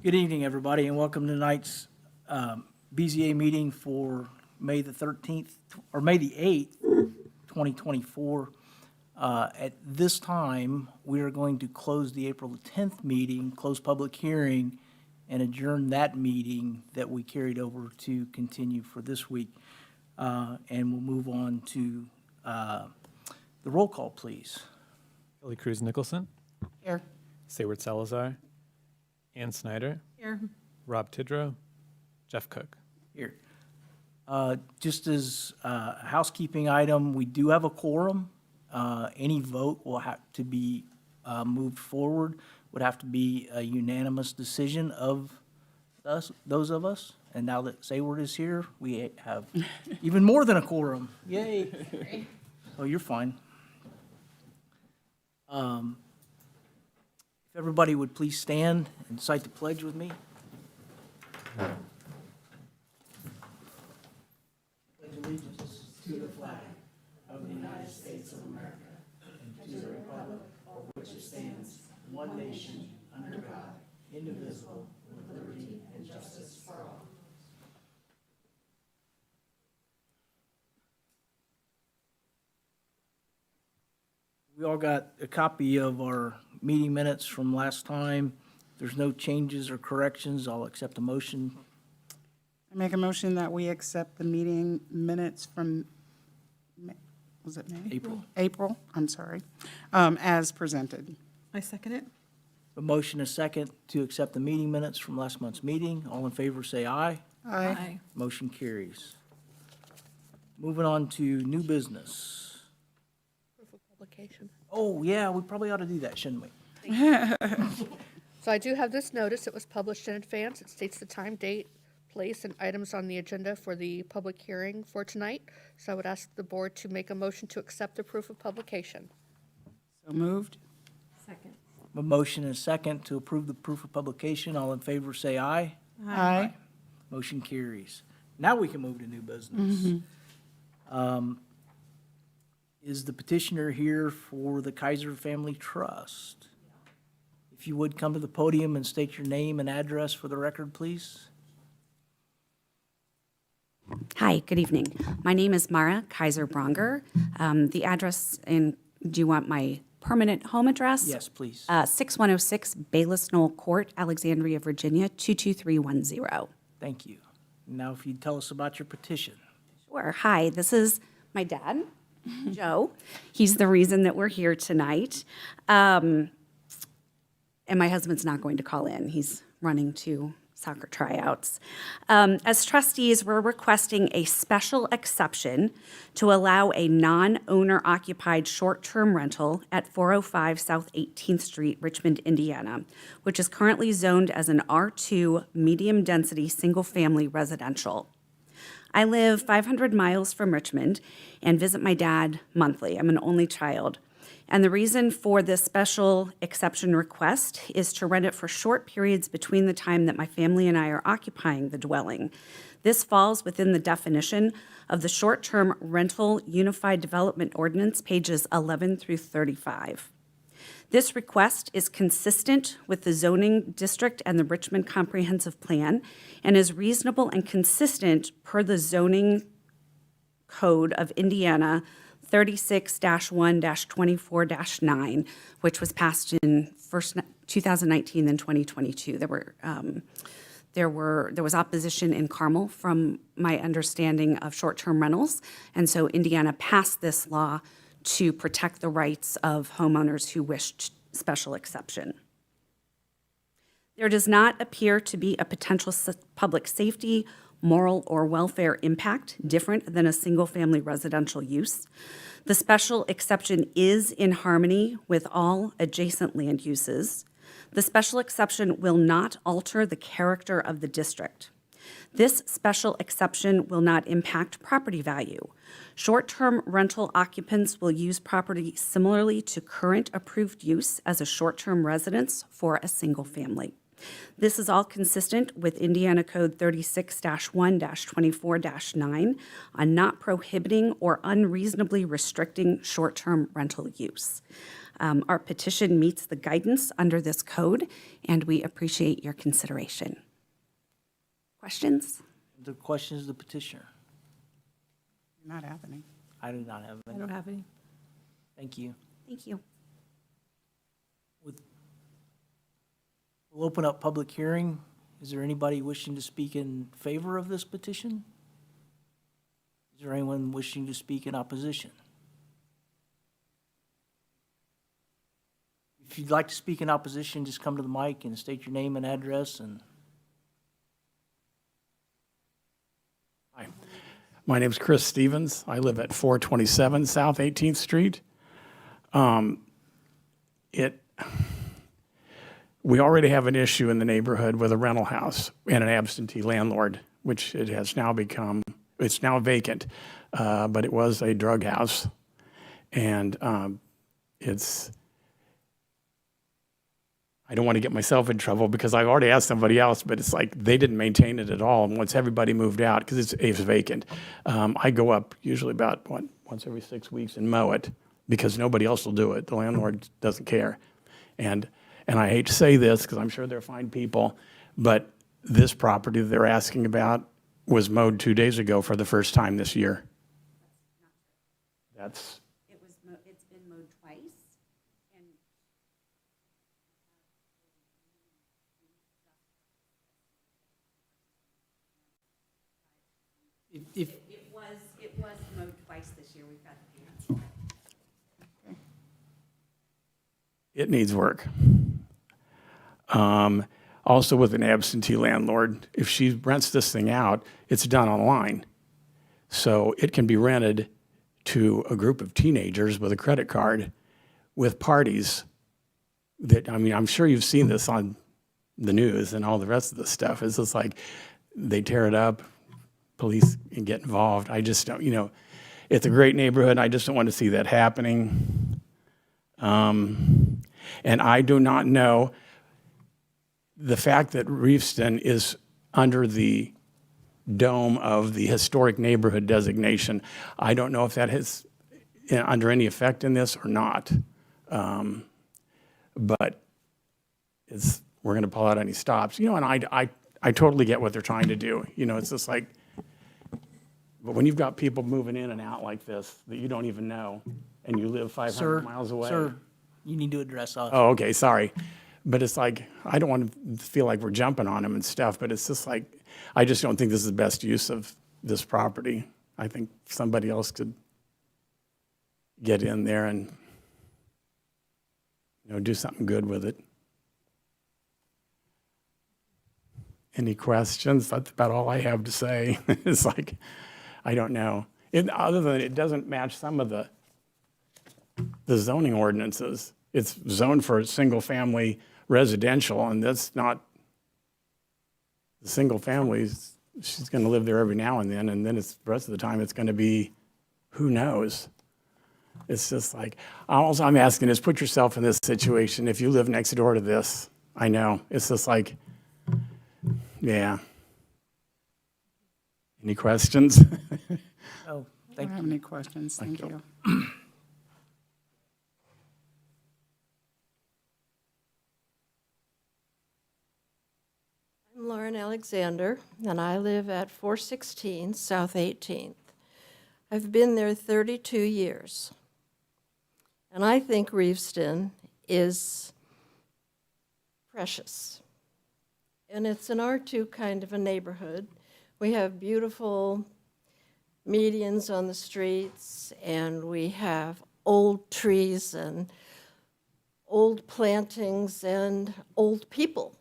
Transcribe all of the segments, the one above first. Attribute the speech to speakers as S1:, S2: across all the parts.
S1: Good evening, everybody, and welcome to tonight's BZA meeting for May the 13th, or May the 8th, 2024. At this time, we are going to close the April the 10th meeting, close public hearing, and adjourn that meeting that we carried over to continue for this week. And we'll move on to the roll call, please.
S2: Kelly Cruz Nicholson,
S3: Here.
S2: Sayward Salazar, Ann Snyder,
S3: Here.
S2: Rob Tidrow, Jeff Cook.
S1: Here. Just as a housekeeping item, we do have a quorum. Any vote will have to be moved forward, would have to be a unanimous decision of us, those of us. And now that Sayward is here, we have even more than a quorum. Yay. Oh, you're fine. If everybody would please stand and cite the pledge with me. Pledge allegiance to the flag of the United States of America and to the republic for which it stands, one nation, under God, indivisible, with liberty and justice for all. We all got a copy of our meeting minutes from last time. If there's no changes or corrections, I'll accept a motion.
S3: I make a motion that we accept the meeting minutes from, was it May?
S1: April.
S3: April, I'm sorry, as presented.
S4: I second it.
S1: A motion, a second, to accept the meeting minutes from last month's meeting. All in favor, say aye.
S3: Aye.
S1: Motion carries. Moving on to new business.
S5: Proof of publication.
S1: Oh, yeah, we probably ought to do that, shouldn't we?
S5: So I do have this notice. It was published in advance. It states the time, date, place, and items on the agenda for the public hearing for tonight. So I would ask the board to make a motion to accept the proof of publication.
S3: So moved.
S4: Second.
S1: A motion and a second to approve the proof of publication. All in favor, say aye.
S3: Aye.
S1: Motion carries. Now we can move to new business. Is the petitioner here for the Kaiser Family Trust? If you would come to the podium and state your name and address for the record, please.
S6: Hi, good evening. My name is Mara Kaiser Bronger. The address, and do you want my permanent home address?
S1: Yes, please.
S6: 6106 Bayless Knoll Court, Alexandria, Virginia, 22310.
S1: Thank you. Now, if you'd tell us about your petition.
S6: Sure. Hi, this is my dad, Joe. He's the reason that we're here tonight. And my husband's not going to call in. He's running to soccer tryouts. As trustees, we're requesting a special exception to allow a non-owner occupied short-term rental at 405 South 18th Street, Richmond, Indiana, which is currently zoned as an R2 medium-density single-family residential. I live 500 miles from Richmond and visit my dad monthly. I'm an only child. And the reason for this special exception request is to rent it for short periods between the time that my family and I are occupying the dwelling. This falls within the definition of the short-term rental unified development ordinance, pages 11 through 35. This request is consistent with the zoning district and the Richmond Comprehensive Plan and is reasonable and consistent per the zoning code of Indiana 36-1-24-9, which was passed in first 2019 then 2022. There was opposition in Carmel from my understanding of short-term rentals, and so Indiana passed this law to protect the rights of homeowners who wished special exception. There does not appear to be a potential public safety, moral, or welfare impact different than a single-family residential use. The special exception is in harmony with all adjacent land uses. The special exception will not alter the character of the district. This special exception will not impact property value. Short-term rental occupants will use property similarly to current approved use as a short-term residence for a single family. This is all consistent with Indiana Code 36-1-24-9 on not prohibiting or unreasonably restricting short-term rental use. Our petition meets the guidance under this code, and we appreciate your consideration. Questions?
S1: The question is the petitioner.
S3: Not happening.
S1: I do not have
S4: I
S1: any.
S4: don't have any.
S1: Thank you.
S6: Thank you.
S1: We'll open up public hearing. Is there anybody wishing to speak in favor of this petition? Is there anyone wishing to speak in opposition? If you'd like to speak in opposition, just come to the mic and state your name and address and.
S7: Hi, my name's Chris Stevens. I live at 427 South 18th Street. We already have an issue in the neighborhood with a rental house and an absentee landlord, which it has now become, it's now vacant, but it was a drug house. And I don't want to get myself in trouble because I've already asked somebody else, but it's like they didn't maintain it at all. And once everybody moved out, because it's vacant, I go up usually about once every 6 weeks and mow it because nobody else will do it. The landlord doesn't care. And I hate to say this because I'm sure they're fine people, but this property that they're asking about was mowed 2 days ago for the first time this year. That's,
S6: It's been mowed twice.
S1: If,
S6: It was mowed twice this year. We've got the answer.
S7: it needs work. Also with an absentee landlord, if she rents this thing out, it's done online. So it can be rented to a group of teenagers with a credit card with parties that, I mean, I'm sure you've seen this on the news and all the rest of the stuff. It's just like they tear it up, police can get involved. I just don't, it's a great neighborhood. I just don't want to see that happening. And I do not know the fact that Reeveston is under the dome of the historic neighborhood designation. I don't know if that is under any effect in this or not. But we're going to pull out any stops. And I totally get what they're trying to do. It's just like, but when you've got people moving in and out like this that you don't even know and you live 500
S1: sir,
S7: miles away.
S1: sir, you need to address us.
S7: Oh, okay, sorry. But it's like, I don't want to feel like we're jumping on them and stuff, but it's just like, I just don't think this is the best use of this property. I think somebody else could get in there and, do something good with it. Any questions? That's about all I have to say. It's like, I don't know. Other than it doesn't match some of the zoning ordinances. It's zoned for single-family residential, and that's not, the single families, she's going to live there every now and then it's, the rest of the time it's going to be, who knows? It's just like, all I'm asking is put yourself in this situation. If you live next door to this, I know, it's just like, yeah. Any questions?
S1: Oh,
S3: I
S1: thank
S3: don't have
S1: you.
S3: any questions. Thank you.
S8: I'm Lauren Alexander, and I live at 416 South 18th. I've been there 32 years, and I think Reeveston is precious. And it's an R2 kind of a neighborhood. We have beautiful medians on the streets, and we have old trees and old plantings and old people.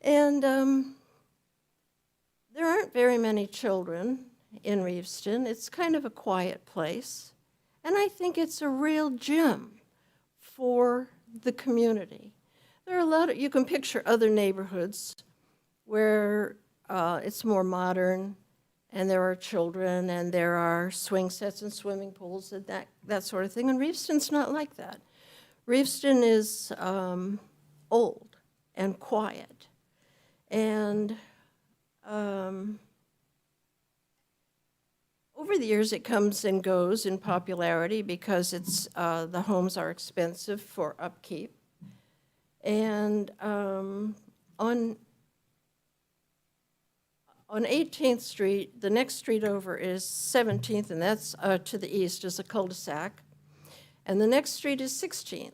S8: And there aren't very many children in Reeveston. It's kind of a quiet place. And I think it's a real gem for the community. There are you can picture other neighborhoods where it's more modern and there are children and there are swing sets and swimming pools and that sort of thing. And Reeveston's not like that. Reeveston is old and quiet. And over the years, it comes and goes in popularity because it's, the homes are expensive for upkeep. And on 18th Street, the next street over is 17th, and that's to the east is a cul-de-sac. And the next street is 16th.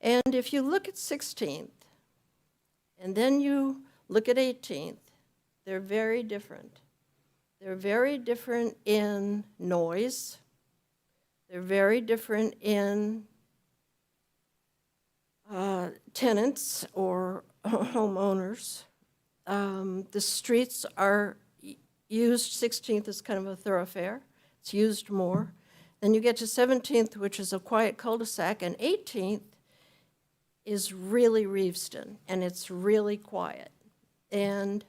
S8: And if you look at 16th, and then you look at 18th, they're very different. They're very different in noise. They're very different in tenants or homeowners. The streets are used, 16th is kind of a thoroughfare. It's used more. Then you get to 17th, which is a quiet cul-de-sac, and 18th is really Reeveston, and it's really quiet. And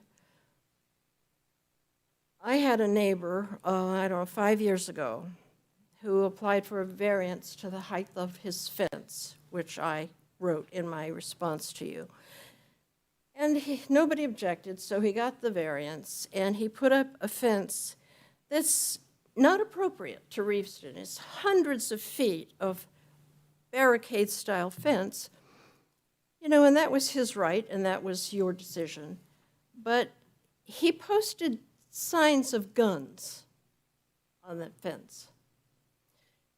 S8: I had a neighbor, I don't know, 5 years ago, who applied for a variance to the height of his fence, which I wrote in my response to you. And nobody objected, so he got the variance, and he put up a fence that's not appropriate to Reeveston. It's hundreds of feet of barricade-style fence, you know, and that was his right, and that was your decision. But he posted signs of guns on that fence.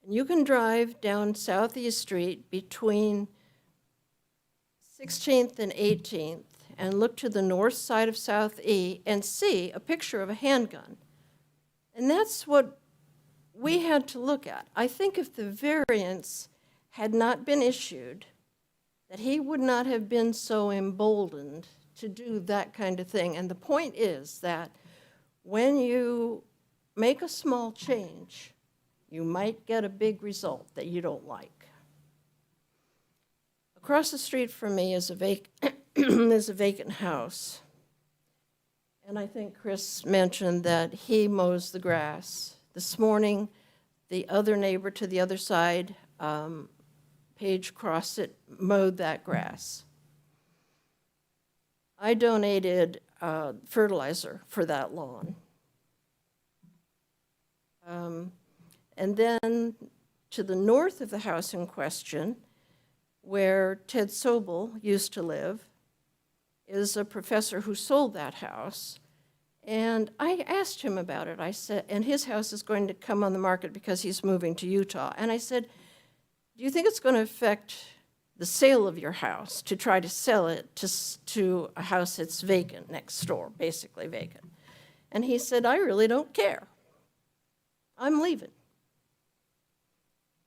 S8: And you can drive down Southeast Street between 16th and 18th and look to the north side of South E and see a picture of a handgun. And that's what we had to look at. I think if the variance had not been issued, that he would not have been so emboldened to do that kind of thing. And the point is that when you make a small change, you might get a big result that you don't like. Across the street from me is a is a vacant house. And I think Chris mentioned that he mows the grass. This morning, the other neighbor to the other side, Paige Crossett, mowed that grass. I donated fertilizer for that lawn. And then to the north of the house in question, where Ted Sobel used to live, is a professor who sold that house. And I asked him about it. I said, and his house is going to come on the market because he's moving to Utah. And I said, do you think it's going to affect the sale of your house to try to sell it to a house that's vacant next door, basically vacant? And he said, I really don't care. I'm leaving.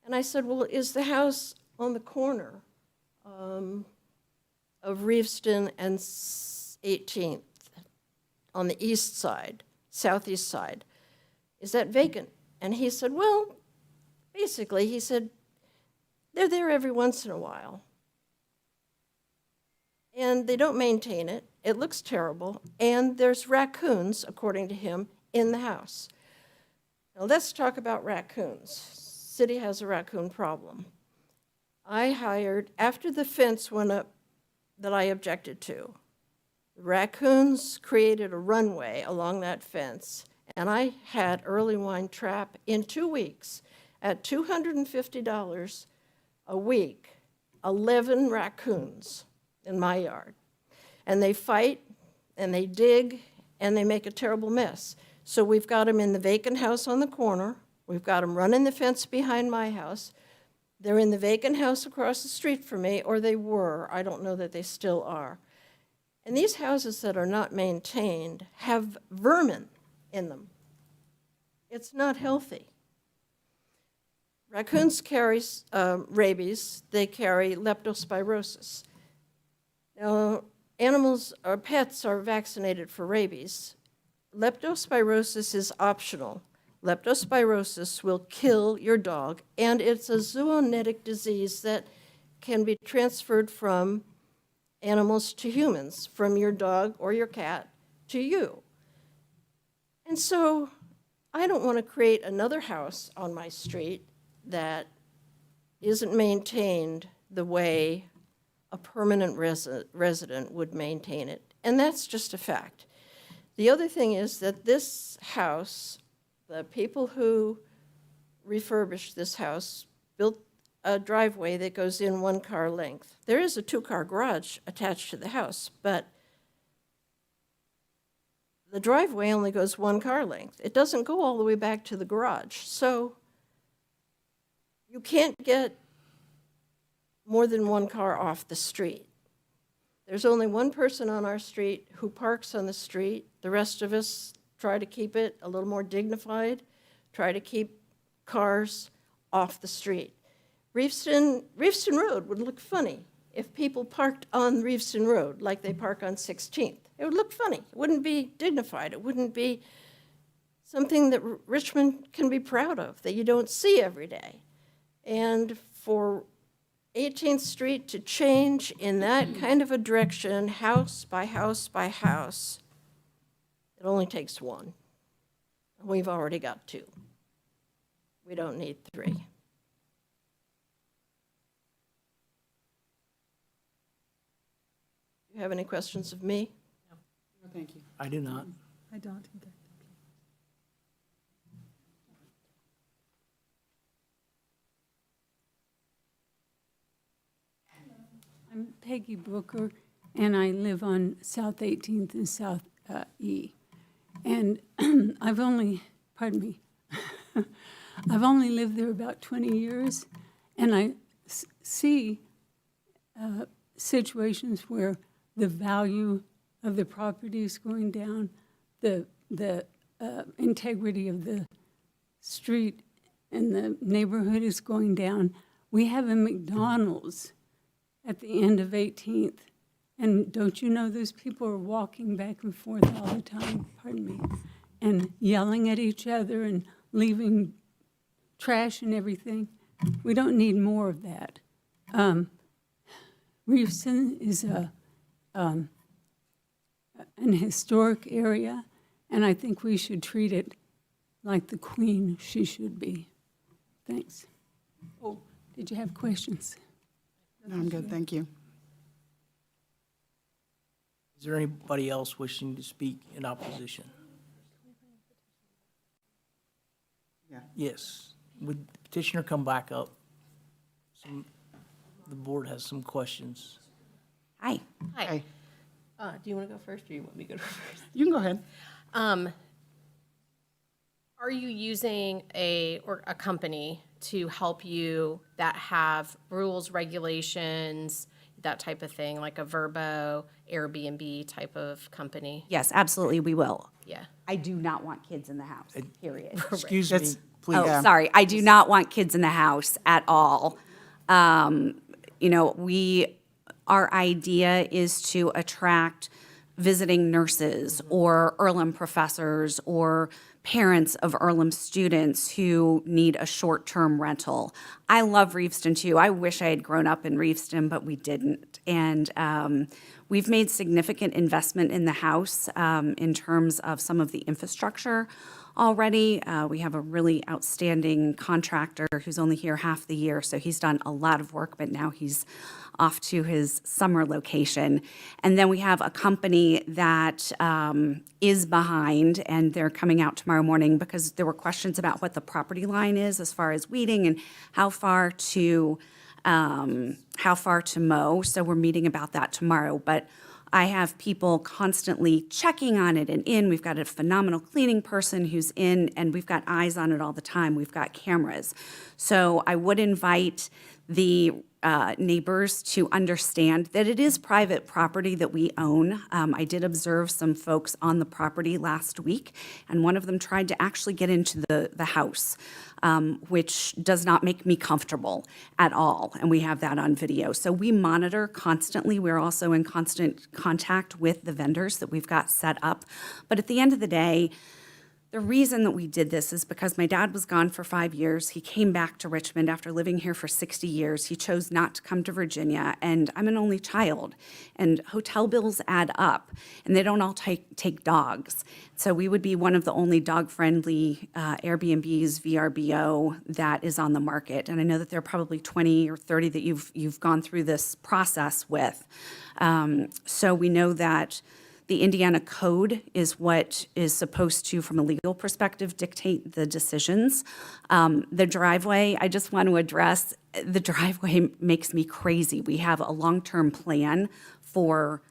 S8: And I said, well, is the house on the corner of Reeveston and 18th on the east side, southeast side, is that vacant? And he said, well, basically, he said, they're there every once in a while. And they don't maintain it. It looks terrible. And there's raccoons, according to him, in the house. Now let's talk about raccoons. City has a raccoon problem. I hired, after the fence went up that I objected to, the raccoons created a runway along that fence, and I had early wine trap in 2 weeks at $250 a week, 11 raccoons in my yard. And they fight, and they dig, and they make a terrible mess. So we've got them in the vacant house on the corner. We've got them running the fence behind my house. They're in the vacant house across the street from me, or they were. I don't know that they still are. And these houses that are not maintained have vermin in them. It's not healthy. Raccoons carry rabies. They carry leptospirosis. Now, animals or pets are vaccinated for rabies. Leptospirosis is optional. Leptospirosis will kill your dog, and it's a zoonotic disease that can be transferred from animals to humans, from your dog or your cat to you. And so I don't want to create another house on my street that isn't maintained the way a permanent resident would maintain it. And that's just a fact. The other thing is that this house The people who refurbished this house built a driveway that goes in 1 car length. There is a 2-car garage attached to the house, but the driveway only goes 1 car length. It doesn't go all the way back to the garage. So you can't get more than 1 car off the street. There's only 1 person on our street who parks on the street. The rest of us try to keep it a little more dignified, try to keep cars off the street. Reeveston Road would look funny if people parked on Reeveston Road like they park on 16th. It would look funny. It wouldn't be dignified. It wouldn't be something that Richmond can be proud of, that you don't see every day. And for 18th Street to change in that kind of a direction, house by house by house, it only takes 1. And we've already got 2. We don't need 3. You have any questions of me?
S3: No, thank you.
S1: I do not.
S4: I don't either.
S9: I'm Peggy Booker, and I live on South 18th and South E. And I've only lived there about 20 years, and I see situations where the value of the property is going down, the integrity of the street and the neighborhood is going down. We have a McDonald's at the end of 18th. And don't you know those people are walking back and forth all the time, pardon me, and yelling at each other and leaving trash and everything? We don't need more of that. Reeveston is an historic area, and I think we should treat it like the queen she should be. Thanks. Oh, did you have questions?
S3: No, I'm good, thank you.
S1: Is there anybody else wishing to speak in opposition?
S3: Yeah.
S1: Yes. Would the petitioner come back up? The board has some questions.
S6: Hi.
S3: Hi,
S10: Do you want to go first, or you want me to go first?
S3: you can go ahead.
S10: Are you using a company to help you that have rules, regulations, that type of thing, like a Verbo, Airbnb type of company?
S6: Yes, absolutely, we will.
S10: Yeah.
S6: I do not want kids in the house, period.
S1: Excuse me,
S3: That's-
S1: please.
S6: Oh,
S3: Yeah.
S6: sorry, I do not want kids in the house at all. You know, our idea is to attract visiting nurses or Earlham professors or parents of Earlham students who need a short-term rental. I love Reeveston too. I wish I had grown up in Reeveston, but we didn't. And we've made significant investment in the house in terms of some of the infrastructure already. We have a really outstanding contractor who's only here half the year, so he's done a lot of work, but now he's off to his summer location. And then we have a company that is behind, and they're coming out tomorrow morning because there were questions about what the property line is as far as weeding and how far to mow. So we're meeting about that tomorrow. But I have people constantly checking on it and in. We've got a phenomenal cleaning person who's in, and we've got eyes on it all the time. We've got cameras. So I would invite the neighbors to understand that it is private property that we own. I did observe some folks on the property last week, and one of them tried to actually get into the house, which does not make me comfortable at all, and we have that on video. So we monitor constantly. We're also in constant contact with the vendors that we've got set up. But at the end of the day, the reason that we did this is because my dad was gone for 5 years. He came back to Richmond after living here for 60 years. He chose not to come to Virginia, and I'm an only child. And hotel bills add up, and they don't all take dogs. So we would be one of the only dog-friendly Airbnbs, VRBO, that is on the market. And I know that there are probably 20 or 30 that you've gone through this process with. So we know that The Indiana code is what is supposed to, from a legal perspective, dictate the decisions. The driveway, I just want to address, the driveway makes me crazy. We have a long-term plan for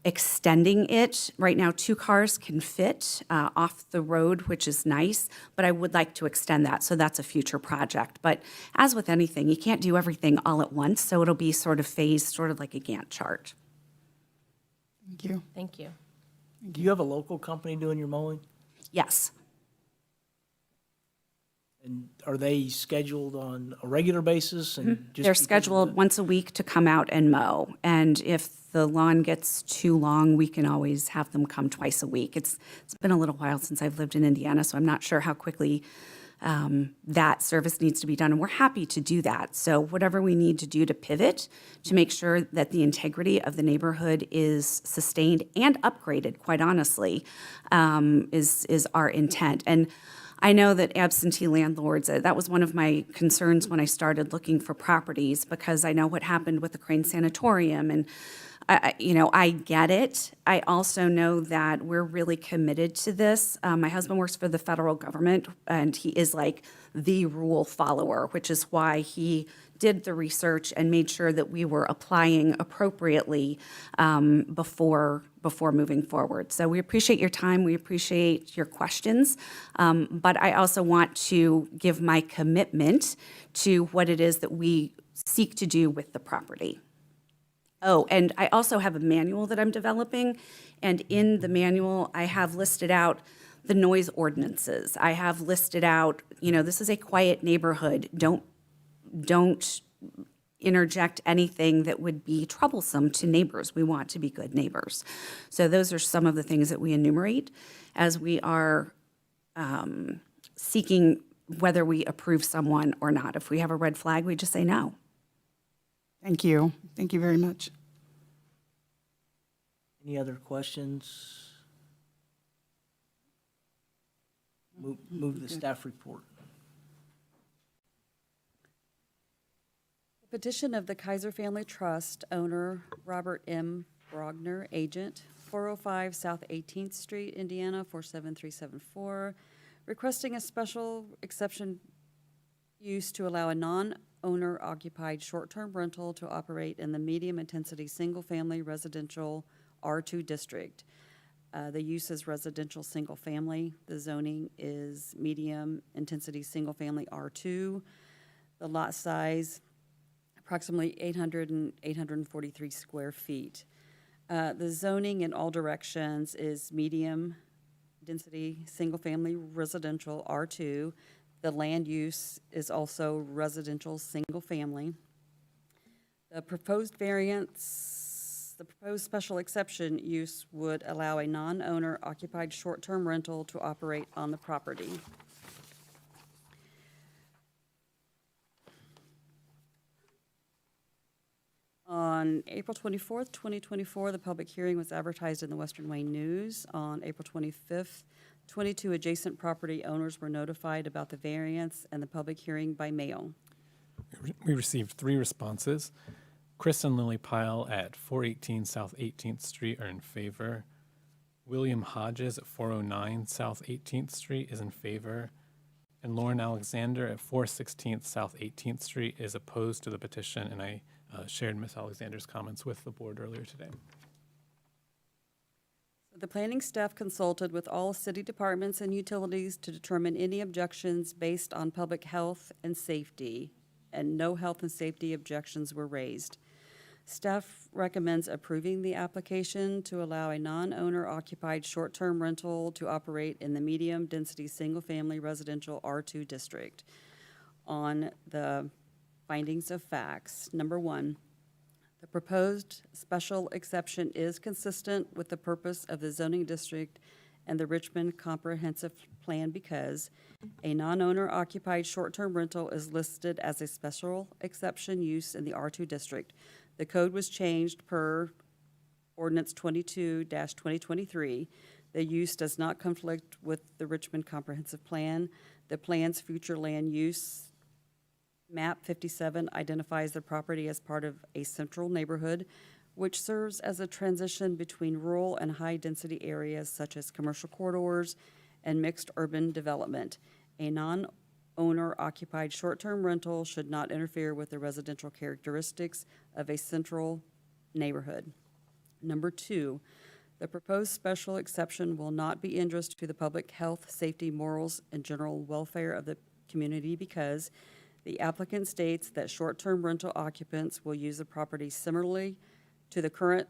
S6: extending it. Right now, 2 cars can fit off the road, which is nice, but I would like to extend that, so that's a future project. But as with anything, you can't do everything all at once, so it'll be sort of phased, sort of like a Gantt chart.
S3: Thank you.
S10: Thank you.
S1: Do you have a local company doing your mowing?
S6: Yes.
S1: And are they scheduled on a regular basis and just?
S6: They're
S1: because of
S6: scheduled
S1: the-
S6: once a week to come out and mow. And if the lawn gets too long, we can always have them come twice a week. It's been a little while since I've lived in Indiana, so I'm not sure how quickly that service needs to be done. And we're happy to do that. So whatever we need to do to pivot to make sure that the integrity of the neighborhood is sustained and upgraded, quite honestly, is our intent. And I know that absentee landlords, that was one of my concerns when I started looking for properties, because I know what happened with the Crane Sanatorium, and I get it. I also know that we're really committed to this. My husband works for the federal government, and he is like the rule follower, which is why he did the research and made sure that we were applying appropriately before moving forward. So we appreciate your time. We appreciate your questions. But I also want to give my commitment to what it is that we seek to do with the property. Oh, and I also have a manual that I'm developing, and in the manual, I have listed out the noise ordinances. I have listed out, this is a quiet neighborhood. Don't interject anything that would be troublesome to neighbors. We want to be good neighbors. So those are some of the things that we enumerate as we are seeking whether we approve someone or not. If we have a red flag, we just say no.
S3: Thank you. Thank you very much.
S1: Any other questions? Move the staff report.
S11: Petition of the Kaiser Family Trust, owner Robert M. Brogner, agent, 405 South 18th Street, Indiana, 47374, requesting a special exception use to allow a non-owner occupied short-term rental to operate in the medium-intensity single-family residential R2 district. The use is residential single-family. The zoning is medium-intensity single-family R2. The lot size, approximately 800 and 843 square feet. The zoning in all directions is medium-density single-family residential R2. The land use is also residential single-family. The proposed special exception use would allow a non-owner occupied short-term rental to operate on the property. On April 24th, 2024, the public hearing was advertised in the Western Wayne News. On April 25th, 22 adjacent property owners were notified about the variance and the public hearing by mail.
S2: We received 3 responses. Chris and Lily Pyle at 418 South 18th Street are in favor. William Hodges at 409 South 18th Street is in favor. And Lauren Alexander at 416 South 18th Street is opposed to the petition, and I shared Ms. Alexander's comments with the board earlier today.
S11: The planning staff consulted with all city departments and utilities to determine any objections based on public health and safety, and no health and safety objections were raised. Staff recommends approving the application to allow a non-owner occupied short-term rental to operate in the medium-density single-family residential R2 district. On the findings of facts, number 1, the proposed special exception is consistent with the purpose of the zoning district and the Richmond Comprehensive Plan because a non-owner occupied short-term rental is listed as a special exception use in the R2 district. The code was changed per ordinance 22-2023. The use does not conflict with the Richmond Comprehensive Plan. The plan's future land use map 57 identifies the property as part of a central neighborhood which serves as a transition between rural and high-density areas such as commercial corridors and mixed urban development. A non-owner occupied short-term rental should not interfere with the residential characteristics of a central neighborhood. Number 2, the proposed special exception will not be injurious to the public health, safety, morals, and general welfare of the community because the applicant states that short-term rental occupants will use the property similarly to the current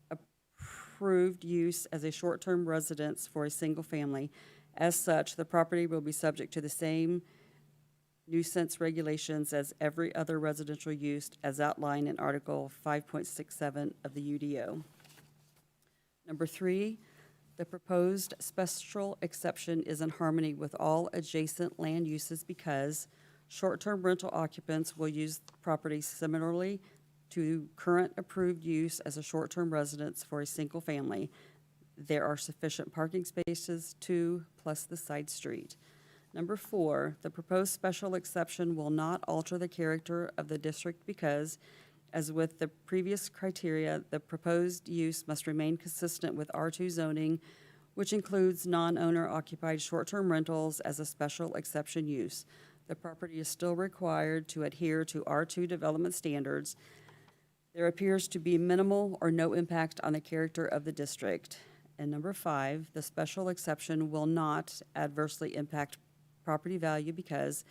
S11: approved use as a short-term residence for a single family. As such, the property will be subject to the same nuisance regulations as every other residential use as outlined in Article 5.67 of the UDO. Number 3, the proposed special exception is in harmony with all adjacent land uses because short-term rental occupants will use the property similarly to current approved use as a short-term residence for a single family. There are sufficient parking spaces too, plus the side street. Number 4, the proposed special exception will not alter the character of the district because, as with the previous criteria, the proposed use must remain consistent with R2 zoning, which includes non-owner occupied short-term rentals as a special exception use. The property is still required to adhere to R2 development standards. There appears to be minimal or no impact on the character of the district. And number 5, the special exception will not adversely impact property value because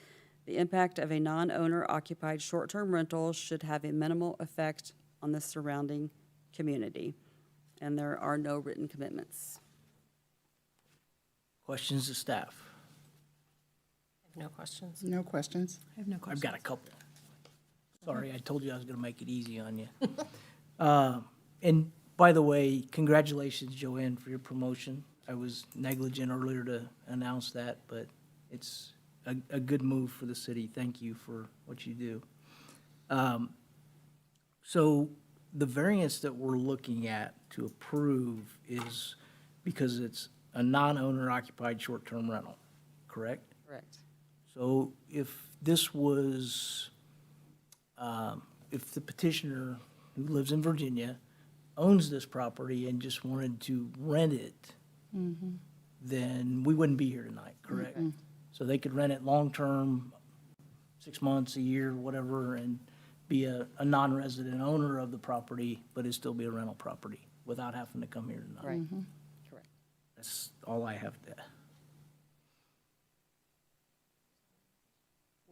S11: the impact of a non-owner occupied short-term rental should have a minimal effect on the surrounding community. And there are no written commitments.
S1: Questions to staff?
S10: I have no questions.
S3: No questions?
S4: I have no
S1: I've
S4: questions.
S1: got a couple. Sorry, I told you I was gonna make it easy on you. And by the way, congratulations, Joanne, for your promotion. I was negligent earlier to announce that, but it's a good move for the city. Thank you for what you do. So the variance that we're looking at to approve is because it's a non-owner occupied short-term rental, correct?
S11: Correct.
S1: So if this was, if the petitioner who lives in Virginia owns this property and just wanted to rent it, then we wouldn't be here tonight, correct? So they could rent it long-term, 6 months, a year, whatever, and be a non-resident owner of the property, but it'd still be a rental property without having to come here tonight.
S11: Right. Correct.
S1: That's all I have to.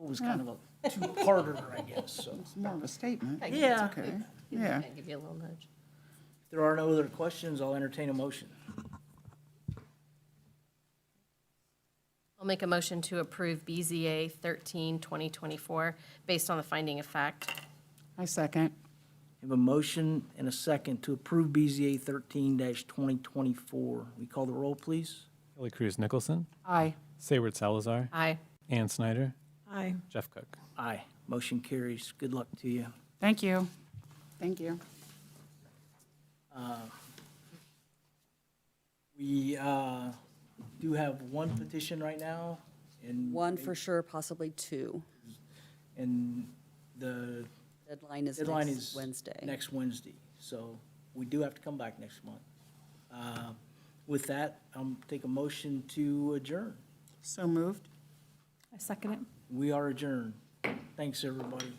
S1: It was kind of a two-parter, I guess, so.
S3: It's more of a statement.
S1: Yeah.
S3: It's okay. Yeah.
S10: I'll give you a little nudge.
S1: If there are no other questions, I'll entertain a motion.
S10: I'll make a motion to approve BZA 13-2024 based on the finding of fact.
S3: I second.
S1: I have a motion and a second to approve BZA 13-2024. We call the roll, please?
S2: Kelly Cruz Nicholson,
S3: Aye.
S2: Sayward Salazar,
S10: Aye.
S2: Ann Snyder,
S4: Aye.
S2: Jeff Cook.
S1: Aye. Motion carries. Good luck to you.
S3: Thank you. Thank you.
S1: We do have one petition right now, and.
S11: One for sure, possibly 2.
S1: And the
S11: Deadline is
S1: deadline
S11: next
S1: is
S11: Wednesday.
S1: next Wednesday, so we do have to come back next month. With that, I'll take a motion to adjourn.
S3: So moved.
S4: I second it.
S1: We are adjourned. Thanks, everybody.